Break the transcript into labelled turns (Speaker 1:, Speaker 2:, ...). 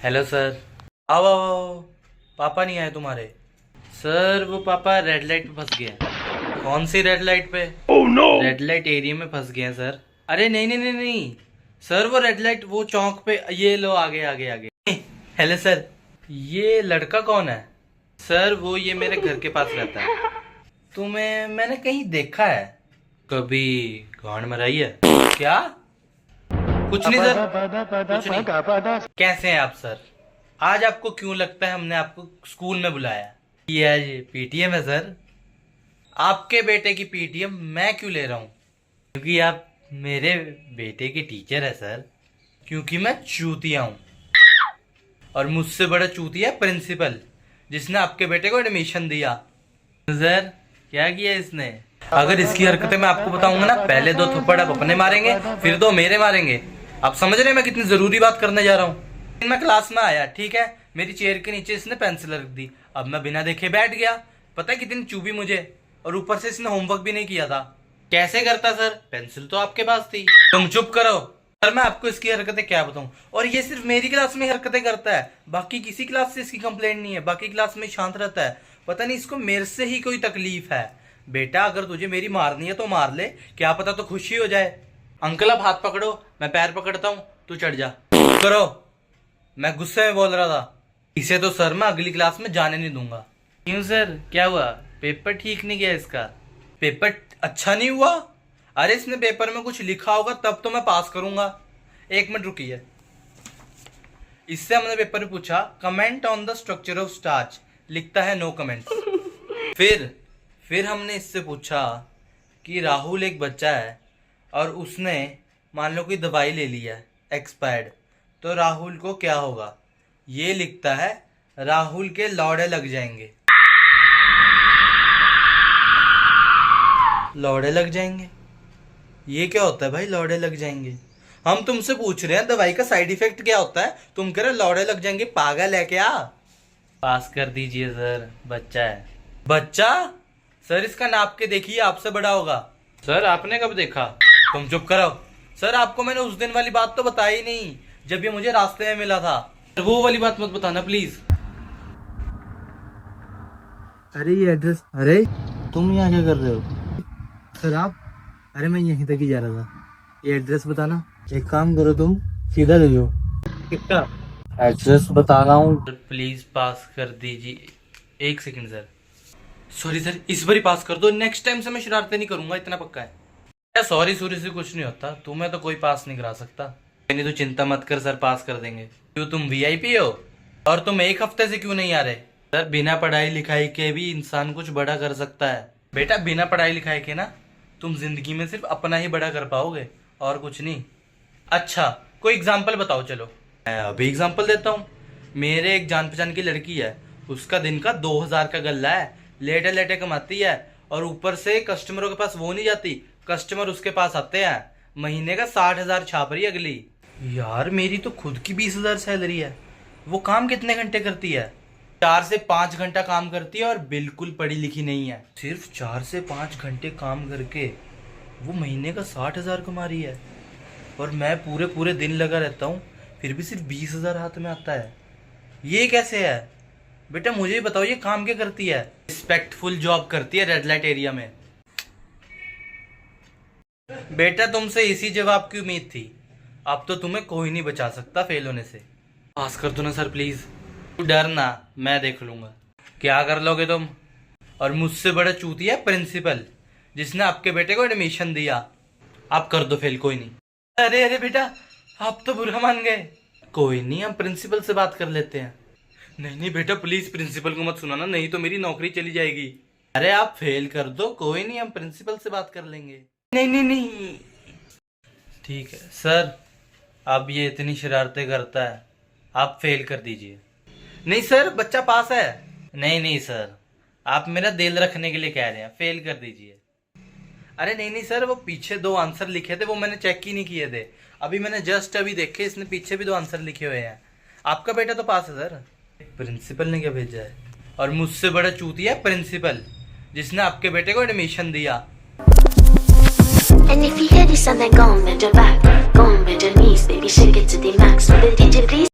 Speaker 1: Hello sir. आओ आओ आओ। पापा नहीं आए तुम्हारे? सर वो पापा रेड लाइट पे फंस गए हैं। कौन सी रेड लाइट पे?
Speaker 2: Oh no!
Speaker 1: Red light area में फंस गए हैं सर। अरे नहीं नहीं नहीं नहीं सर, वो रेड लाइट वो चौक पे। ये लो आगे आगे आगे। Hello sir. ये लड़का कौन है? सर वो ये मेरे घर के पास रहता है। तुम्हें मैंने कहीं देखा है। कभी गांड मराई है क्या? कुछ नहीं सर, कुछ नहीं। कैसे हैं आप सर? आज आपको क्यों लगता है हमने आपको स्कूल में बुलाया? ये आज पीटीएम है सर। आपके बेटे की पीटीएम मैं क्यों ले रहा हूँ? क्योंकि आप मेरे बेटे के टीचर है सर। क्योंकि मैं चूतिया हूँ और मुझसे बड़ा चूतिया प्रिंसिपल, जिसने आपके बेटे को एडमिशन दिया। सर क्या किया इसने? अगर इसकी हरकतें मैं आपको बताऊंगा ना, पहले 2 थप्पड़ आप अपने मारेंगे, फिर 2 मेरे मारेंगे। आप समझ रहे हैं मैं कितनी जरूरी बात करने जा रहा हूँ? मैं क्लास में आया, ठीक है, मेरी चेयर के नीचे इसने पेंसिल रख दी। अब मैं बिना देखे बैठ गया। पता है कितनी चुभी मुझे, और ऊपर से इसने होमवर्क भी नहीं किया था। कैसे करता सर? पेंसिल तो आपके पास थी। तुम चुप करो सर, मैं आपको इसकी हरकतें क्या बताऊं। और ये सिर्फ मेरी क्लास में हरकतें करता है, बाकी किसी क्लास से इसकी कंप्लेंट नहीं है। बाकी क्लास में शांत रहता है। पता नहीं इसको मेरे से ही कोई तकलीफ है। बेटा अगर तुझे मेरी मारनी है तो मार ले, क्या पता तो खुशी हो जाए। अंकल अब हाथ पकड़ो, मैं पैर पकड़ता हूँ, तू चढ़ जा। करो, मैं गुस्से में बोल रहा था। इसे तो सर मैं अगली क्लास में जाने नहीं दूंगा। क्यों सर, क्या हुआ? पेपर ठीक नहीं गया इसका? पेपर अच्छा नहीं हुआ? अरे इसने पेपर में कुछ लिखा होगा तब तो मैं पास करूंगा। 1 मिनट रुकिए। इससे हमने पेपर में पूछा comment on the structure of starch, लिखता है नो कमेंट। फिर हमने इससे पूछा कि राहुल एक बच्चा है और उसने मान लो कोई दवाई ले ली है एक्सपायर्ड, तो राहुल को क्या होगा? ये लिखता है राहुल के लौड़े लग जाएंगे। लौड़े लग जाएंगे? ये क्या होता है भाई लौड़े लग जाएंगे? हम तुमसे पूछ रहे हैं दवाई का साइड इफेक्ट क्या होता है, तुम कह रहे लौड़े लग जाएंगे। पागल है क्या? पास कर दीजिए सर, बच्चा है। बच्चा? सर इसका नाप के देखिए, आपसे बड़ा होगा। सर आपने कब देखा? तुम चुप करो। सर आपको मैंने उस दिन वाली बात तो बताई नहीं, जब ये मुझे रास्ते में मिला था। वो वाली बात मत बताना प्लीज।
Speaker 3: अरे ये एड्रेस, अरे तुम यहाँ क्या कर रहे हो? सर आप, अरे मैं यहीं तक ही जा रहा था। ये एड्रेस बताना। एक काम करो, तुम सीधा ले जाओ। कितना एड्रेस बता रहा हूँ।
Speaker 1: प्लीज पास कर दीजिए। 1 सेकंड सर। सॉरी सर, इस बार ही पास कर दो, नेक्स्ट टाइम से मैं शरारतें नहीं करूंगा, इतना पक्का है। सॉरी सॉरी से कुछ नहीं होता, तुम्हें तो कोई पास नहीं करा सकता। नहीं तो चिंता मत कर सर, पास कर देंगे। क्यों तुम वीआईपी हो? और तुम 1 हफ्ते से क्यों नहीं आ रहे? सर बिना पढ़ाई लिखाई के भी इंसान कुछ बड़ा कर सकता है। बेटा बिना पढ़ाई लिखाई के ना तुम जिंदगी में सिर्फ अपना ही बड़ा कर पाओगे और कुछ नहीं। अच्छा कोई एग्जाम्पल बताओ। चलो मैं अभी एग्जाम्पल देता हूँ। मेरे एक जान पहचान की लड़की है, उसका दिन का 2000 का गल्ला है, लेटे लेटे कमाती है, और ऊपर से कस्टमरों के पास वो नहीं जाती, कस्टमर उसके पास आते हैं। महीने का 60,000 छाप रही है अगली। यार मेरी तो खुद की 20,000 सैलरी है। वो काम कितने घंटे करती है? 4 से 5 घंटा काम करती है और बिल्कुल पढ़ी लिखी नहीं है। सिर्फ 4 से 5 घंटे काम करके वो महीने का 60,000 कमा रही है, और मैं पूरे पूरे दिन लगा रहता हूँ, फिर भी सिर्फ 20,000 हाथ में आता है। ये कैसे है? बेटा मुझे ही बताओ, ये काम क्या करती है? रिस्पेक्टफुल जॉब करती है रेड लाइट एरिया में। बेटा तुमसे इसी जवाब की उम्मीद थी। अब तो तुम्हें कोई नहीं बचा सकता फेल होने से। पास कर दो ना सर प्लीज। डर ना, मैं देख लूंगा। क्या कर लोगे तुम? और मुझसे बड़ा चूतिया प्रिंसिपल, जिसने आपके बेटे को एडमिशन दिया। आप कर दो फेल, कोई नहीं। अरे अरे बेटा आप तो बुरा मान गए। कोई नहीं, हम प्रिंसिपल से बात कर लेते हैं। नहीं नहीं बेटा प्लीज प्रिंसिपल को मत सुनाना, नहीं तो मेरी नौकरी चली जाएगी। अरे आप फेल कर दो, कोई नहीं, हम प्रिंसिपल से बात कर लेंगे। नहीं नहीं नहीं ठीक है सर, अब ये इतनी शरारतें करता है, आप फेल कर दीजिए। नहीं सर बच्चा पास है। नहीं नहीं सर, आप मेरा दिल रखने के लिए कह रहे हैं, फेल कर दीजिए। अरे नहीं नहीं सर, वो पीछे 2 आंसर लिखे थे, वो मैंने चेक ही नहीं किए थे। अभी मैंने जस्ट अभी देखे, इसने पीछे भी 2 आंसर लिखे हुए हैं। आपका बेटा तो पास है सर। प्रिंसिपल ने क्या भेजा है? और मुझसे बड़ा चूतिया प्रिंसिपल, जिसने आपके बेटे को एडमिशन दिया।
Speaker 4: And if you hear this and then go on with your back, go on with your knees, baby, shake it to the max. Will the DJ please?